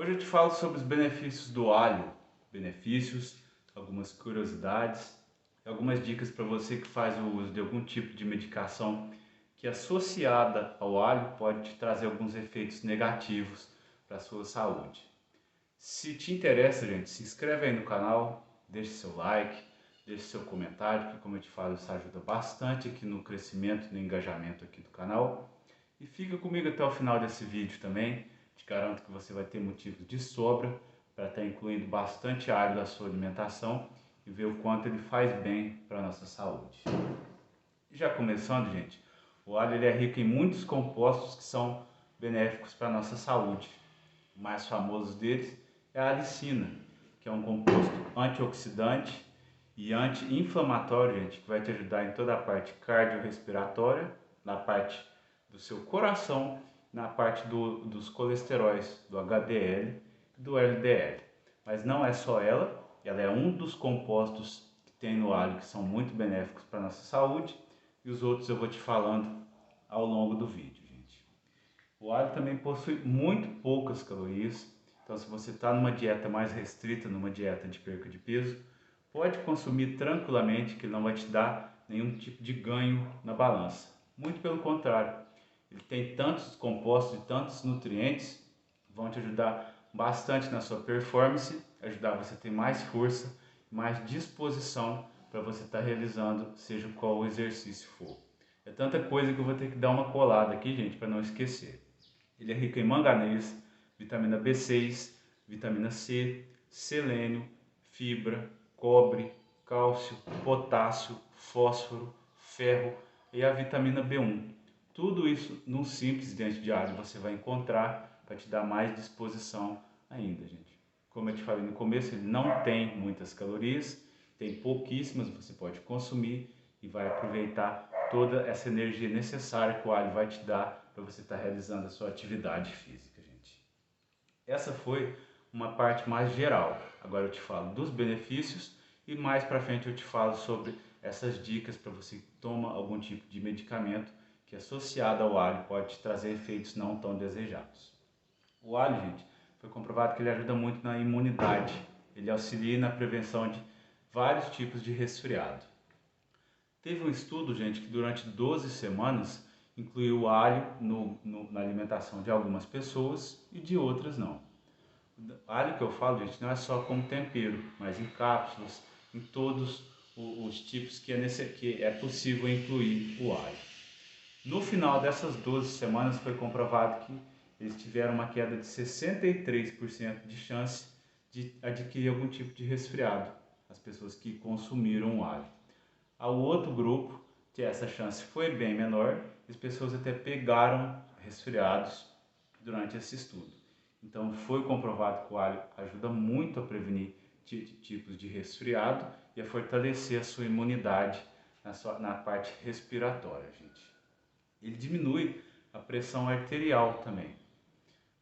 Hoje eu te falo sobre os benefícios do alho, algumas curiosidades, algumas dicas para você que faz o uso de algum tipo de medicação que associada ao alho pode te trazer alguns efeitos negativos para a sua saúde. Se te interessa, gente, se inscreve aí no canal, deixe seu like, deixe seu comentário, que como eu te falo, isso ajuda bastante aqui no crescimento e no engajamento aqui do canal. E fica comigo até o final desse vídeo também. Te garanto que você vai ter motivos de sobra para estar incluindo bastante alho na sua alimentação e ver o quanto ele faz bem para a nossa saúde. E já começando, gente, o alho ele é rico em muitos compostos que são benéficos para a nossa saúde. O mais famoso deles é a alicina, que é um composto antioxidante e anti-inflamatório, gente, que vai te ajudar em toda a parte cardiorrespiratória, na parte do seu coração, na parte dos colesteróis, do HDL e do LDL. Mas não é só ela é um dos compostos que tem no alho que são muito benéficos para a nossa saúde e os outros eu vou te falando ao longo do vídeo, gente. O alho também possui muito poucas calorias, então se você está numa dieta mais restrita, numa dieta de perca de peso, pode consumir tranquilamente que ele não vai te dar nenhum tipo de ganho na balança. Muito pelo contrário, ele tem tantos compostos e tantos nutrientes que vão te ajudar bastante na sua performance, ajudar você a ter mais força, mais disposição para você estar realizando seja qual o exercício for. É tanta coisa que eu vou ter que dar uma colada aqui, gente, para não esquecer. Ele é rico em manganês, vitamina B6, vitamina C, selênio, fibra, cobre, cálcio, potássio, fósforo, ferro e a vitamina B1. Tudo isso num simples dente de alho você vai encontrar para te dar mais disposição ainda, gente. Como eu te falei no começo, ele não tem muitas calorias, tem pouquíssimas, você pode consumir e vai aproveitar toda essa energia necessária que o alho vai te dar para você estar realizando a sua atividade física, gente. Essa foi uma parte mais geral. Agora eu te falo dos benefícios e mais para frente eu te falo sobre essas dicas para você que toma algum tipo de medicamento que associado ao alho pode te trazer efeitos não tão desejados. O alho, gente, foi comprovado que ele ajuda muito na imunidade. Ele auxilia na prevenção de vários tipos de resfriado. Teve um estudo, gente, que durante 12 semanas incluiu o alho na alimentação de algumas pessoas e de outras não. O alho que eu falo, gente, não é só como tempero, mas em cápsulas, em todos os tipos que é possível incluir o alho. No final dessas 12 semanas foi comprovado que eles tiveram uma queda de 63% de chance de adquirir algum tipo de resfriado, as pessoas que consumiram o alho. Ao outro grupo, que essa chance foi bem menor, as pessoas até pegaram resfriados durante esse estudo. Então foi comprovado que o alho ajuda muito a prevenir tipos de resfriado e a fortalecer a sua imunidade na parte respiratória, gente. Ele diminui a pressão arterial também.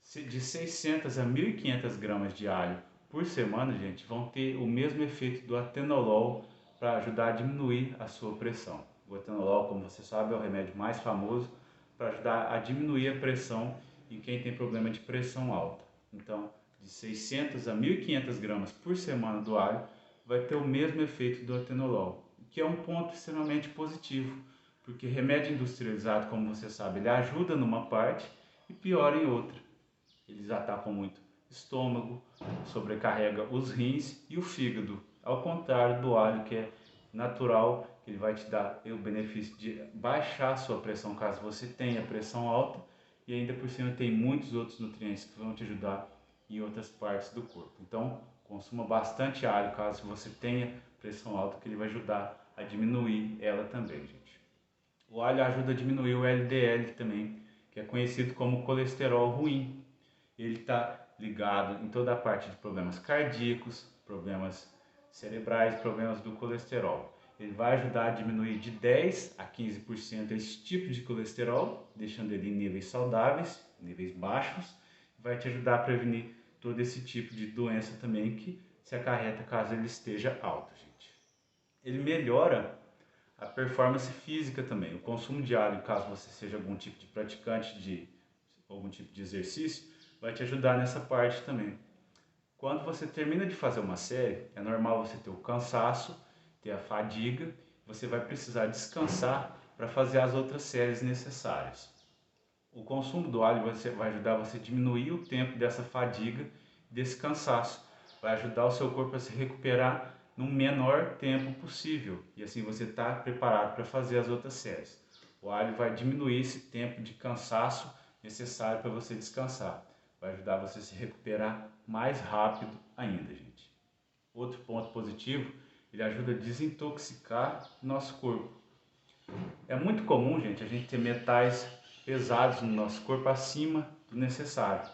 De 600 a 1.500 gramas de alho por semana, gente, vão ter o mesmo efeito do atenolol para ajudar a diminuir a sua pressão. O atenolol, como você sabe, é o remédio mais famoso para ajudar a diminuir a pressão em quem tem problema de pressão alta. Então, de 600 a 1.500 gramas por semana do alho vai ter o mesmo efeito do atenolol, que é um ponto extremamente positivo, porque remédio industrializado, como você sabe, ele ajuda numa parte e piora em outra. Eles atacam muito estômago, sobrecarrega os rins e o fígado, ao contrário do alho, que é natural, que ele vai te dar o benefício de baixar a sua pressão caso você tenha pressão alta e ainda por cima tem muitos outros nutrientes que vão te ajudar em outras partes do corpo. Então, consuma bastante alho caso você tenha pressão alta, que ele vai ajudar a diminuir ela também, gente. O alho ajuda a diminuir o LDL também, que é conhecido como colesterol ruim. Ele está ligado em toda a parte de problemas cardíacos, problemas cerebrais, problemas do colesterol. Ele vai ajudar a diminuir de 10 a 15% esse tipo de colesterol, deixando ele em níveis saudáveis, níveis baixos. Vai te ajudar a prevenir todo esse tipo de doença também que se acarreta caso ele esteja alto, gente. Ele melhora a performance física também. O consumo de alho, caso você seja algum tipo de praticante de algum tipo de exercício, vai te ajudar nessa parte também. Quando você termina de fazer uma série, é normal você ter o cansaço, ter a fadiga, você vai precisar descansar para fazer as outras séries necessárias. O consumo do alho vai ajudar você a diminuir o tempo dessa fadiga, desse cansaço. Vai ajudar o seu corpo a se recuperar no menor tempo possível. E assim você está preparado para fazer as outras séries. O alho vai diminuir esse tempo de cansaço necessário para você descansar. Vai ajudar você a se recuperar mais rápido ainda, gente. Outro ponto positivo, ele ajuda a desintoxicar nosso corpo. É muito comum, gente, a gente ter metais pesados no nosso corpo acima do necessário.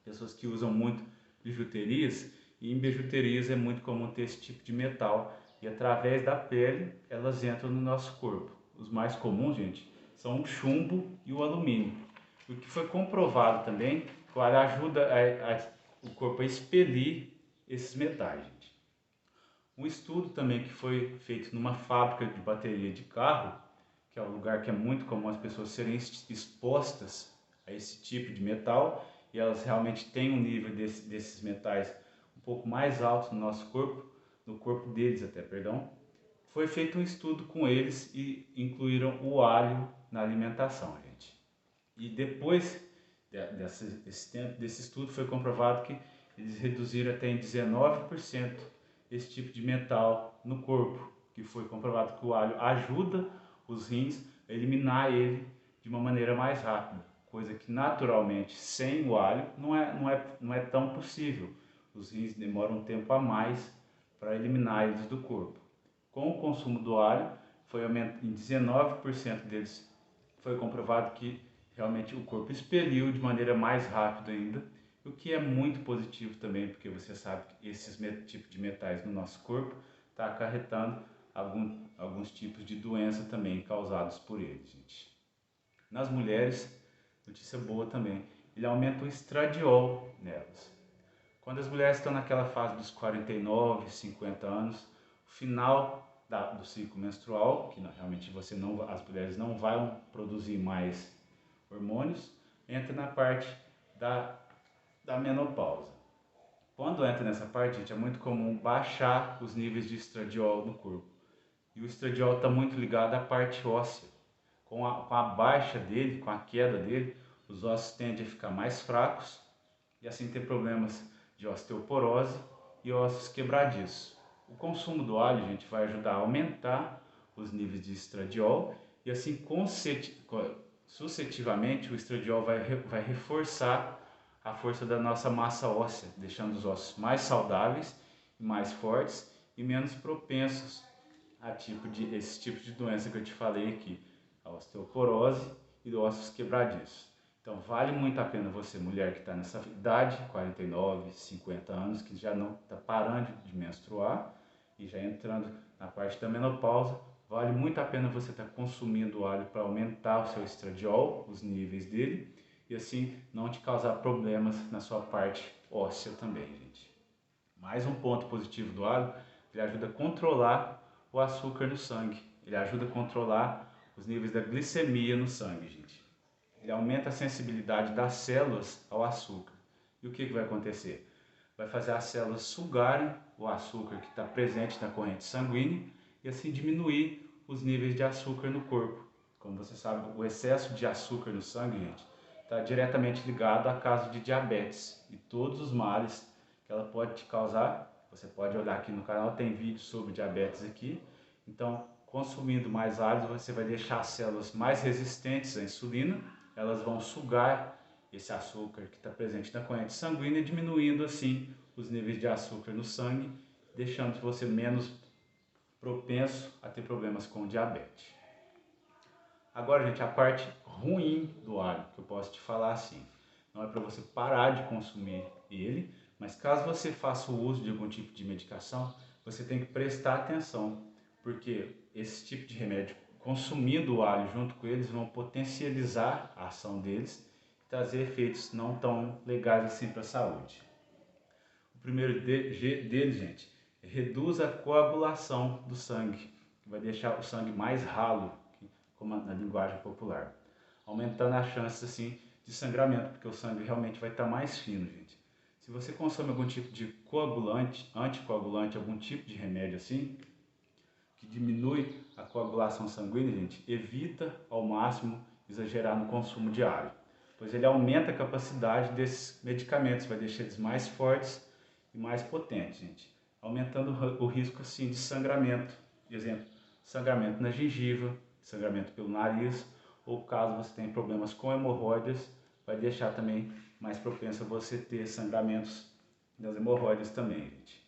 Pessoas que usam muito bijuterias, e em bijuterias é muito comum ter esse tipo de metal, e através da pele elas entram no nosso corpo. Os mais comuns, gente, são o chumbo e o alumínio. O que foi comprovado também, que ajuda o corpo a expelir esses metais, gente. Um estudo também que foi feito numa fábrica de bateria de carro, que é um lugar que é muito comum as pessoas serem expostas a esse tipo de metal, e elas realmente têm um nível desses metais um pouco mais alto no nosso corpo, no corpo deles até, perdão. Foi feito um estudo com eles e incluíram o alho na alimentação, gente. E depois desse estudo foi comprovado que eles reduziram até em 19% esse tipo de metal no corpo, que foi comprovado que o alho ajuda os rins a eliminar ele de uma maneira mais rápida, coisa que naturalmente sem o alho não é tão possível. Os rins demoram um tempo a mais para eliminar eles do corpo. Com o consumo do alho, foi em 19% deles foi comprovado que realmente o corpo expeliu de maneira mais rápida ainda, o que é muito positivo também, porque você sabe que esses tipos de metais no nosso corpo está acarretando alguns tipos de doença também causados por eles, gente. Nas mulheres, notícia boa também, ele aumenta o estradiol nelas. Quando as mulheres estão naquela fase dos 49, 50 anos, o final do ciclo menstrual, que realmente as mulheres não vão produzir mais hormônios, entra na parte da menopausa. Quando entra nessa parte, gente, é muito comum baixar os níveis de estradiol no corpo. E o estradiol está muito ligado à parte óssea. Com a baixa dele, com a queda dele, os ossos tendem a ficar mais fracos e assim ter problemas de osteoporose e ossos quebradiços. O consumo do alho, gente, vai ajudar a aumentar os níveis de estradiol e assim sucessivamente o estradiol vai reforçar a força da nossa massa óssea, deixando os ossos mais saudáveis e mais fortes e menos propensos a esse tipo de doença que eu te falei aqui, a osteoporose e ossos quebradiços. Então vale muito a pena você, mulher que está nessa idade, 49, 50 anos, que já não está parando de menstruar e já entrando na parte da menopausa, vale muito a pena você estar consumindo o alho para aumentar o seu estradiol, os níveis dele, e assim não te causar problemas na sua parte óssea também, gente. Mais um ponto positivo do alho, ele ajuda a controlar o açúcar no sangue. Ele ajuda a controlar os níveis da glicemia no sangue, gente. Ele aumenta a sensibilidade das células ao açúcar. E o que vai acontecer? Vai fazer as células sugarem o açúcar que está presente na corrente sanguínea e assim diminuir os níveis de açúcar no corpo. Como você sabe, o excesso de açúcar no sangue, gente, está diretamente ligado a caso de diabetes e todos os males que ela pode te causar. Você pode olhar aqui no canal, tem vídeo sobre diabetes aqui. Então, consumindo mais alho, você vai deixar as células mais resistentes à insulina, elas vão sugar esse açúcar que está presente na corrente sanguínea, diminuindo assim os níveis de açúcar no sangue, deixando você menos propenso a ter problemas com diabetes. Agora, gente, a parte ruim do alho, que eu posso te falar assim, não é para você parar de consumir ele, mas caso você faça o uso de algum tipo de medicação, você tem que prestar atenção, porque esse tipo de remédio, consumindo o alho junto com eles, vão potencializar a ação deles e trazer efeitos não tão legais assim para a saúde. O primeiro deles, gente, reduz a coagulação do sangue, que vai deixar o sangue mais ralo, como na linguagem popular, aumentando a chance assim de sangramento, porque o sangue realmente vai estar mais fino, gente. Se você consome algum tipo de coagulante, anticoagulante, algum tipo de remédio assim, que diminui a coagulação sanguínea, gente, evita ao máximo exagerar no consumo de alho, pois ele aumenta a capacidade desses medicamentos, vai deixar eles mais fortes e mais potentes, gente, aumentando o risco assim de sangramento, por exemplo, sangramento na gengiva, sangramento pelo nariz, ou caso você tenha problemas com hemorroidas, vai deixar também mais propenso a você ter sangramentos das hemorroidas também, gente.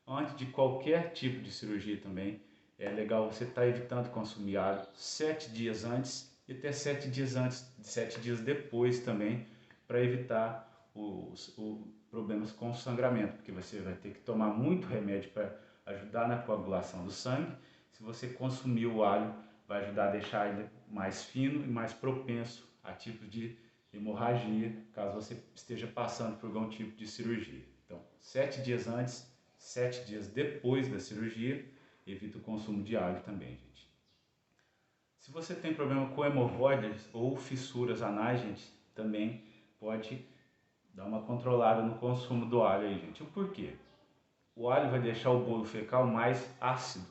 Antes de qualquer tipo de cirurgia também, é legal você estar evitando consumir alho 7 dias antes e até 7 dias antes, 7 dias depois também, para evitar os problemas com sangramento, porque você vai ter que tomar muito remédio para ajudar na coagulação do sangue. Se você consumir o alho, vai ajudar a deixar ele mais fino e mais propenso a tipos de hemorragia, caso você esteja passando por algum tipo de cirurgia. Então, 7 dias antes, 7 dias depois da cirurgia, evita o consumo de alho também, gente. Se você tem problema com hemorroidas ou fissuras anais, gente, também pode dar uma controlada no consumo do alho aí, gente. O porquê? O alho vai deixar o bolo fecal mais ácido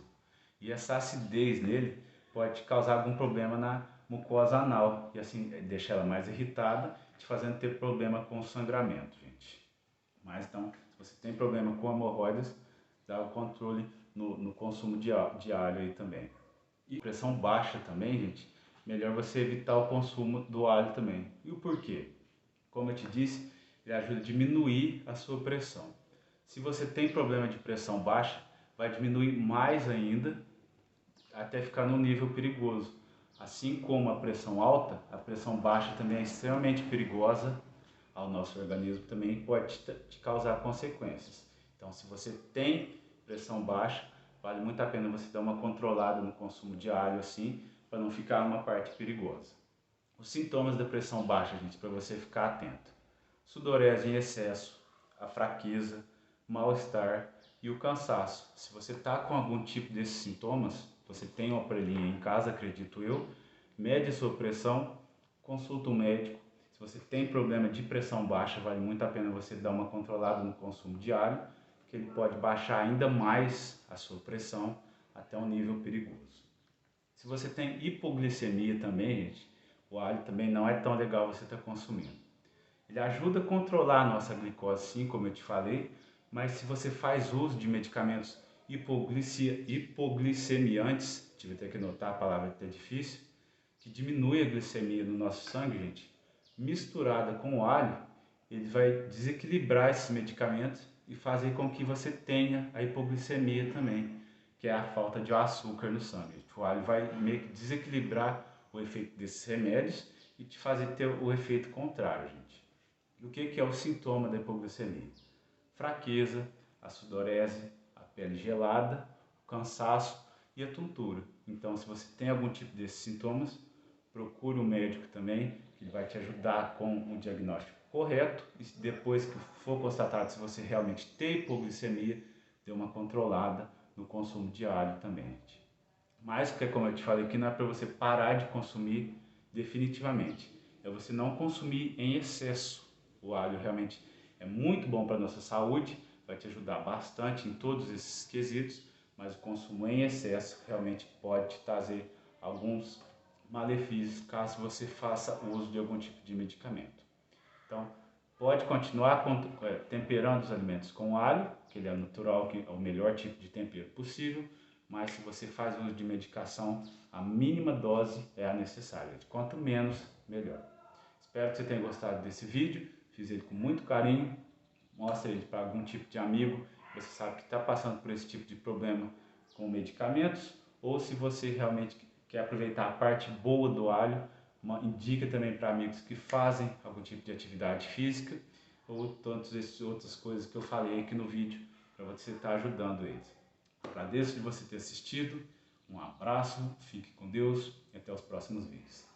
e essa acidez nele pode causar algum problema na mucosa anal e assim deixar ela mais irritada, te fazendo ter problema com o sangramento, gente. Mas então, se você tem problema com hemorroidas, dá o controle no consumo de alho aí também. E pressão baixa também, gente, melhor você evitar o consumo do alho também. E o porquê? Como eu te disse, ele ajuda a diminuir a sua pressão. Se você tem problema de pressão baixa, vai diminuir mais ainda até ficar num nível perigoso. Assim como a pressão baixa também é extremamente perigosa ao nosso organismo, também pode te causar consequências. Então, se você tem pressão baixa, vale muito a pena você dar uma controlada no consumo de alho assim, para não ficar uma parte perigosa. Os sintomas da pressão baixa, gente, para você ficar atento: sudorese em excesso, a fraqueza, mal-estar e o cansaço. Se você está com algum tipo desses sintomas, você tem um aparelhinho em casa, acredito eu, mede a sua pressão, consulta um médico. Se você tem problema de pressão baixa, vale muito a pena você dar uma controlada no consumo de alho, porque ele pode baixar ainda mais a sua pressão até um nível perigoso. Se você tem hipoglicemia também, gente, o alho também não é tão legal você estar consumindo. Ele ajuda a controlar a nossa glicose, sim, como eu te falei, mas se você faz uso de medicamentos hipoglicemiantes, tive até que anotar a palavra que é difícil, que diminui a glicemia no nosso sangue, gente, misturada com o alho, ele vai desequilibrar esses medicamentos e fazer com que você tenha a hipoglicemia também, que é a falta de açúcar no sangue. O alho vai meio que desequilibrar o efeito desses remédios e te fazer ter o efeito contrário, gente. E o que é o sintoma da hipoglicemia? Fraqueza, a sudorese, a pele gelada, o cansaço e a tontura. Então, se você tem algum tipo desses sintomas, procure um médico também, que ele vai te ajudar com o diagnóstico correto. E depois que for constatado se você realmente tem hipoglicemia, dê uma controlada no consumo de alho também, gente. Mas, como eu te falei aqui, não é para você parar de consumir definitivamente. É você não consumir em excesso. O alho realmente é muito bom para a nossa saúde, vai te ajudar bastante em todos esses quesitos, mas o consumo em excesso realmente pode te trazer alguns malefícios caso você faça uso de algum tipo de medicamento. Então, pode continuar temperando os alimentos com alho, que ele é natural, que é o melhor tipo de tempero possível, mas se você faz uso de medicação, a mínima dose é a necessária. Quanto menos, melhor. Espero que você tenha gostado desse vídeo, fiz ele com muito carinho, mostra ele para algum tipo de amigo, você sabe que está passando por esse tipo de problema com medicamentos, ou se você realmente quer aproveitar a parte boa do alho, indica também para amigos que fazem algum tipo de atividade física, ou tantas outras coisas que eu falei aqui no vídeo, para você estar ajudando eles. Agradeço de você ter assistido, um abraço, fique com Deus e até os próximos vídeos.